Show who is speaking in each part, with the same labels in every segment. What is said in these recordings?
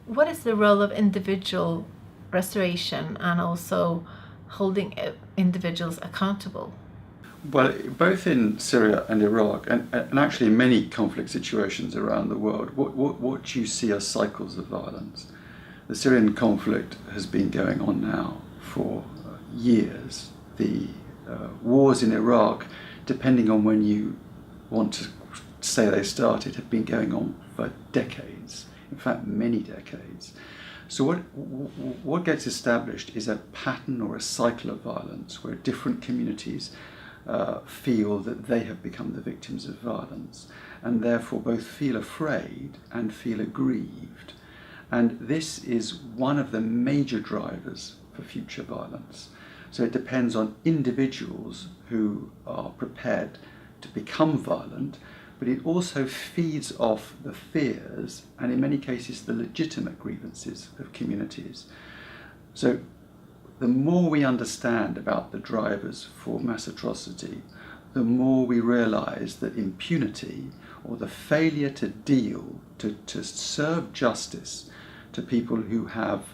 Speaker 1: What is the role of individual restoration and also holding individuals accountable?
Speaker 2: Well, both in Syria and Iraq, and actually in many conflict situations around the world, what you see are cycles of violence. The Syrian conflict has been going on now for years. The wars in Iraq, depending on when you want to say they started, have been going on for decades, in fact, many decades. So what gets established is a pattern or a cycle of violence where different communities feel that they have become the victims of violence and therefore both feel afraid and feel aggrieved. And this is one of the major drivers for future violence. So it depends on individuals who are prepared to become violent, but it also feeds off the fears and in many cases the legitimate grievances of communities. So the more we understand about the drivers for mass atrocity, the more we realise that impunity, or the failure to deal, to serve justice to people who have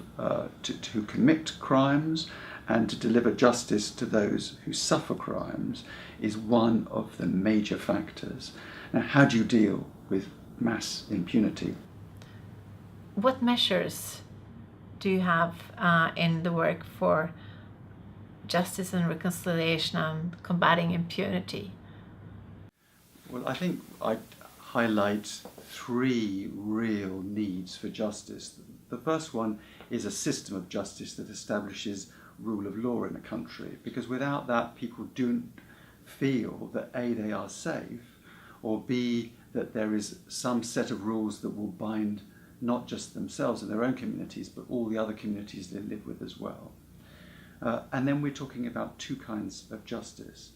Speaker 2: who commit crimes and to deliver justice to those who suffer crimes, is one of the major factors. Now, how do you deal with mass impunity?
Speaker 1: What measures do you have in the work for justice and reconciliation and combating impunity?
Speaker 2: Well, I think I highlight three real needs for justice. The first one is a system of justice that establishes rule of law in a country, because without that, people don't feel that A, they are safe, or B, that there is some set of rules that will bind not just themselves and their own communities, but all the other communities they live with as well. And then we're talking about two kinds of justice.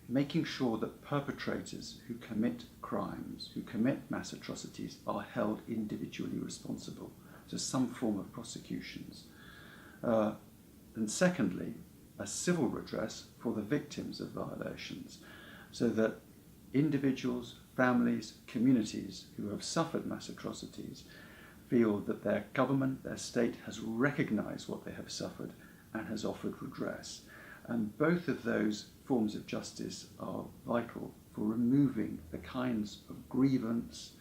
Speaker 2: Making sure that perpetrators who commit crimes, who commit mass atrocities, are held individually responsible. So some form of prosecutions. And secondly, a civil redress for the victims of violations, so that individuals, families, communities who have suffered mass atrocities feel that their government, their state, has recognised what they have suffered and has offered redress. And both of those forms of justice are vital for removing the kinds of grievance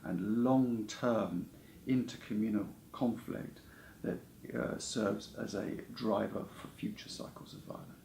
Speaker 2: and long-term intercommunal conflict that serves as a driver for future cycles of violence.